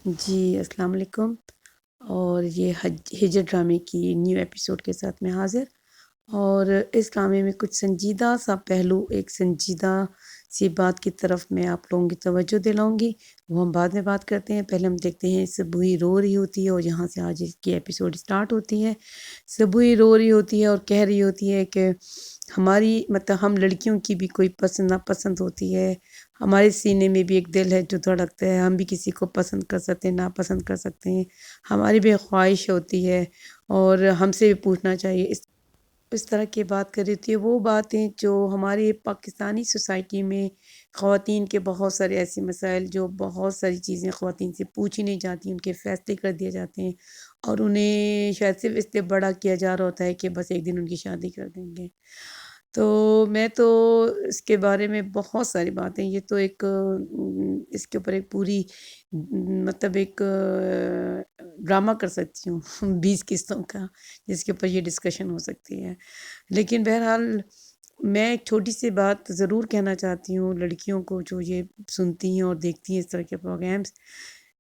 جی السلام علیکم۔ اور یہ ہجر ڈرامے کی نیو ایپیسوڈ کے ساتھ میں حاضر، اور اس ڈرامے میں کچھ سنجیدہ سا پہلو، ایک سنجیدہ سی بات کی طرف میں آپ لوگوں کی توجہ دلاؤں گی، وہ ہم بعد میں بات کرتے ہیں۔ پہلے ہم دیکھتے ہیں سبوئی رو رہی ہوتی ہے، اور یہاں سے آج اس کی ایپیسوڈ سٹارٹ ہوتی ہے۔ سبوئی رو رہی ہوتی ہے اور کہہ رہی ہوتی ہے کہ ہماری ہم لڑکیوں کی بھی کوئی پسند ناپسند ہوتی ہے، ہمارے سینے میں بھی ایک دل ہے جو دھڑکتا ہے، ہم بھی کسی کو پسند کر سکتے ہیں، ناپسند کر سکتے ہیں، ہماری بھی ایک خواہش ہوتی ہے اور ہم سے بھی پوچھنا چاہیے۔ اس طرح کی بات کر رہی ہوتی ہے، وہ باتیں جو ہماری پاکستانی سوسائٹی میں خواتین کے بہت سارے ایسے مسائل، جو بہت ساری چیزیں خواتین سے پوچھی نہیں جاتی، ان کے فیصلے کر دیے جاتے ہیں، اور انہیں شاید صرف اس لیے بڑا کیا جا رہا ہوتا ہے کہ بس ایک دن ان کی شادی کر دیں گے۔ تو میں تو اس کے بارے میں بہت ساری باتیں، یہ تو ایک اس کے اوپر ایک پوری ایک ڈرامہ کر سکتی ہوں 20 قسطوں کا، جس کے اوپر یہ ڈسکشن ہو سکتی ہے۔ لیکن بہرحال میں ایک چھوٹی سی بات ضرور کہنا چاہتی ہوں لڑکیوں کو جو یہ سنتی ہیں اور دیکھتی ہیں اس طرح کے پروگرامس۔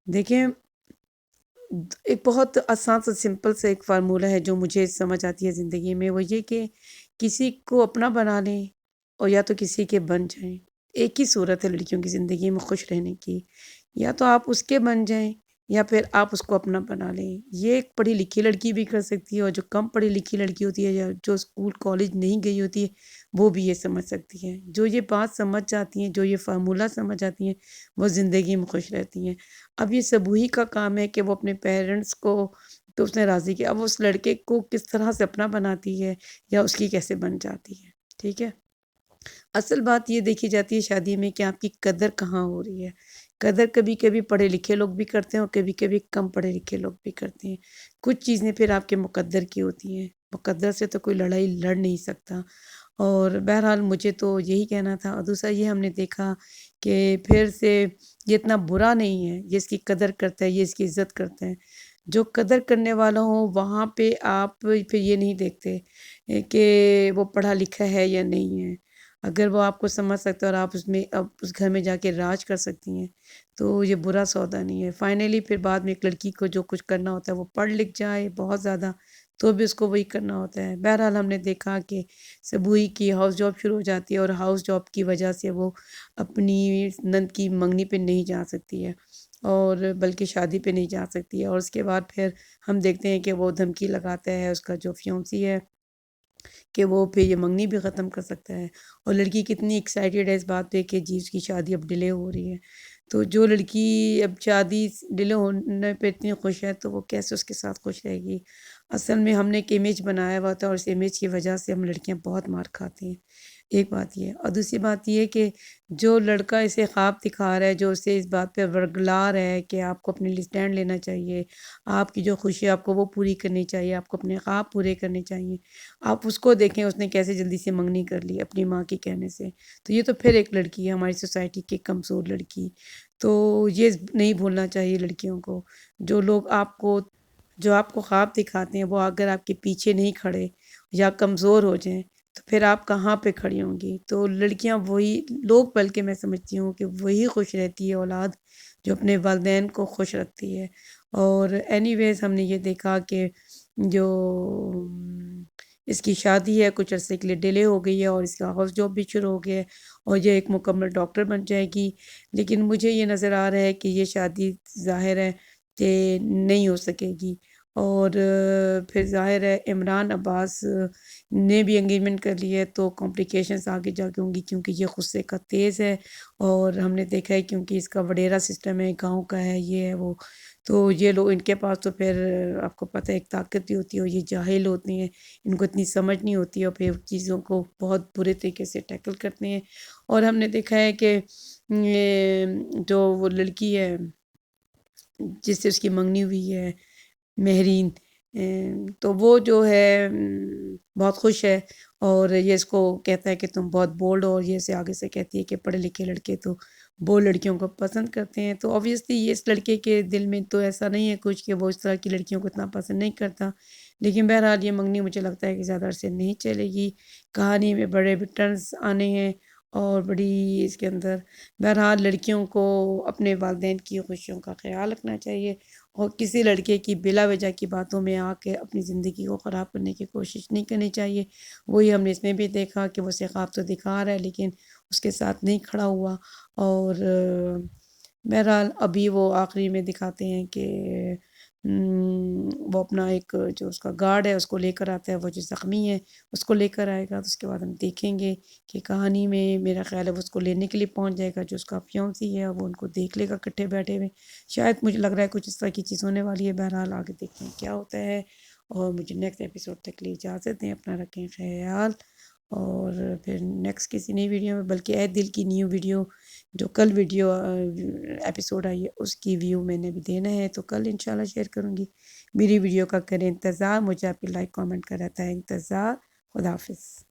دیکھیں، ایک بہت آسان سا سمپل سا ایک فارمولہ ہے جو مجھے سمجھ آتی ہے زندگی میں، وہ یہ کہ کسی کو اپنا بنا لیں اور یا تو کسی کے بن جائیں۔ ایک ہی صورت ہے لڑکیوں کی زندگی میں خوش رہنے کی، یا تو آپ اس کے بن جائیں یا پھر آپ اس کو اپنا بنا لیں۔ یہ ایک پڑھی لکھی لڑکی بھی کر سکتی ہے، اور جو کم پڑھی لکھی لڑکی ہوتی ہے یا جو اسکول کالج نہیں گئی ہوتی ہے وہ بھی یہ سمجھ سکتی ہے۔ جو یہ بات سمجھ جاتی ہیں، جو یہ فارمولہ سمجھ جاتی ہیں، وہ زندگی میں خوش رہتی ہیں۔ اب یہ سبوہی کا کام ہے کہ وہ اپنے پیرنٹس کو تو اس نے راضی کیا، اب اس لڑکے کو کس طرح سے اپنا بناتی ہے یا اس کی کیسے بن جاتی ہے۔ ٹھیک ہے، اصل بات یہ دیکھی جاتی ہے شادی میں کہ آپ کی قدر کہاں ہو رہی ہے۔ قدر کبھی کبھی پڑھے لکھے لوگ بھی کرتے ہیں اور کبھی کبھی کم پڑھے لکھے لوگ بھی کرتے ہیں۔ کچھ چیزیں پھر آپ کے مقدر کی ہوتی ہیں، مقدر سے تو کوئی لڑائی لڑ نہیں سکتا۔ اور بہرحال مجھے تو یہی کہنا تھا، اور دوسرا یہ ہم نے دیکھا کہ پھر سے یہ اتنا برا نہیں ہے، یہ اس کی قدر کرتا ہے، یہ اس کی عزت کرتا ہے۔ جو قدر کرنے والا ہوں وہاں پہ آپ پھر یہ نہیں دیکھتے کہ وہ پڑھا لکھا ہے یا نہیں ہے۔ اگر وہ آپ کو سمجھ سکتا ہے اور آپ اس میں اب اس گھر میں جا کے راج کر سکتی ہیں تو یہ برا سودا نہیں ہے۔ فائنلی پھر بعد میں ایک لڑکی کو جو کچھ کرنا ہوتا ہے، وہ پڑھ لکھ جائے بہت زیادہ تو بھی اس کو وہی کرنا ہوتا ہے۔ بہرحال ہم نے دیکھا کہ سبوئی کی ہاؤس جاب شروع ہو جاتی ہے، اور ہاؤس جاب کی وجہ سے وہ اپنی نند کی منگنی پہ نہیں جا سکتی ہے، اور بلکہ شادی پہ نہیں جا سکتی ہے۔ اور اس کے بعد پھر ہم دیکھتے ہیں کہ وہ دھمکی لگاتا ہے اس کا جو فیونسی ہے کہ وہ پھر یہ منگنی بھی ختم کر سکتا ہے، اور لڑکی کتنی ایکسائٹیڈ ہے اس بات پہ کہ جی اس کی شادی اب ڈیلے ہو رہی ہے۔ تو جو لڑکی اب شادی ڈیلے ہونے پہ اتنی خوش ہے تو وہ کیسے اس کے ساتھ خوش رہے گی؟ اصل میں ہم نے ایک امیج بنایا ہوا تھا، اور اس امیج کی وجہ سے ہم لڑکیاں بہت مار کھاتی ہیں۔ ایک بات یہ، اور دوسری بات یہ کہ جو لڑکا اسے خواب دکھا رہا ہے، جو اسے اس بات پہ ورگلا رہا ہے کہ آپ کو اپنے لیے اسٹینڈ لینا چاہیے، آپ کی جو خوشی ہے آپ کو وہ پوری کرنی چاہیے، آپ کو اپنے خواب پورے کرنے چاہیے، آپ اس کو دیکھیں اس نے کیسے جلدی سے منگنی کر لی اپنی ماں کے کہنے سے۔ تو یہ تو پھر ایک لڑکی ہے ہماری سوسائٹی کی کمزور لڑکی۔ تو یہ نہیں بھولنا چاہیے لڑکیوں کو، جو لوگ آپ کو خواب دکھاتے ہیں وہ اگر آپ کے پیچھے نہیں کھڑے یا کمزور ہو جائیں تو پھر آپ کہاں پہ کھڑی ہوں گی؟ تو لڑکیاں وہی لوگ، بلکہ میں سمجھتی ہوں کہ وہی خوش رہتی ہے اولاد جو اپنے والدین کو خوش رکھتی ہے۔ اور اینی ویز ہم نے یہ دیکھا کہ جو اس کی شادی ہے کچھ عرصے کے لیے ڈیلے ہو گئی ہے، اور اس کا ہاؤس جاب بھی شروع ہو گیا ہے، اور یہ ایک مکمل ڈاکٹر بن جائے گی۔ لیکن مجھے یہ نظر آ رہا ہے کہ یہ شادی ظاہر ہے کہ نہیں ہو سکے گی، اور پھر ظاہر ہے عمران عباس نے بھی انگیجمنٹ کر لی ہے تو کمپلیکیشنز آگے جا کے ہوں گی، کیونکہ یہ غصے کا تیز ہے، اور ہم نے دیکھا ہے کیونکہ اس کا وڈیرا سسٹم ہے، گاؤں کا ہے، یہ ہے وہ، تو یہ لوگ ان کے پاس تو پھر آپ کو پتہ ہے ایک طاقت بھی ہوتی ہے، اور یہ جاہل ہوتے ہیں، ان کو اتنی سمجھ نہیں ہوتی ہے، اور پھر چیزوں کو بہت برے طریقے سے ٹیکل کرتے ہیں۔ اور ہم نے دیکھا ہے کہ جو وہ لڑکی ہے جس سے اس کی منگنی ہوئی ہے، مہرین، تو وہ جو ہے بہت خوش ہے، اور یہ اس کو کہتا ہے کہ تم بہت بولڈ ہو، اور یہ اسے آگے سے کہتی ہے کہ پڑھے لکھے لڑکے تو بولڈ لڑکیوں کو پسند کرتے ہیں۔ تو obviously یہ اس لڑکے کے دل میں تو ایسا نہیں ہے کچھ کہ وہ اس طرح کی لڑکیوں کو اتنا پسند نہیں کرتا، لیکن بہرحال یہ منگنی مجھے لگتا ہے کہ زیادہ عرصے نہیں چلے گی، کہانی میں بڑے ٹرنز آنے ہیں، اور بڑی اس کے اندر بہرحال لڑکیوں کو اپنے والدین کی خوشیوں کا خیال رکھنا چاہیے اور کسی لڑکے کی بلا وجہ کی باتوں میں آ کے اپنی زندگی کو خراب کرنے کی کوشش نہیں کرنی چاہیے۔ وہی ہم نے اس میں بھی دیکھا کہ وہ خواب تو دکھا رہا ہے لیکن اس کے ساتھ نہیں کھڑا ہوا، اور بہرحال ابھی وہ آخری میں دکھاتے ہیں کہ وہ اپنا ایک جو اس کا گارڈ ہے اس کو لے کر آتا ہے، وہ جو زخمی ہے اس کو لے کر آئے گا، تو اس کے بعد ہم دیکھیں گے کہ کہانی میں میرا خیال ہے وہ اس کو لینے کے لیے پہنچ جائے گا، جو اس کا فیونسی ہے وہ ان کو دیکھ لے گا کٹھے بیٹھے ہوئے، شاید مجھے لگ رہا ہے کچھ اس طرح کی چیز ہونے والی ہے۔ بہرحال آگے دیکھیں کیا ہوتا ہے، اور مجھے نیکسٹ ایپیسوڈ تک لیے اجازت دیں، اپنا رکھیں خیال، اور پھر نیکسٹ کسی نئی ویڈیو میں، بلکہ اے دل کی نیو ویڈیو جو کل ویڈیو ایپیسوڈ آئی ہے اس کی ویو میں نے بھی دینا ہے، تو کل انشاءاللہ شیئر کروں گی۔ میری ویڈیو کا کریں انتظار، مجھے آپ کی لائک کامنٹ کا رہتا ہے انتظار۔ خدا حافظ۔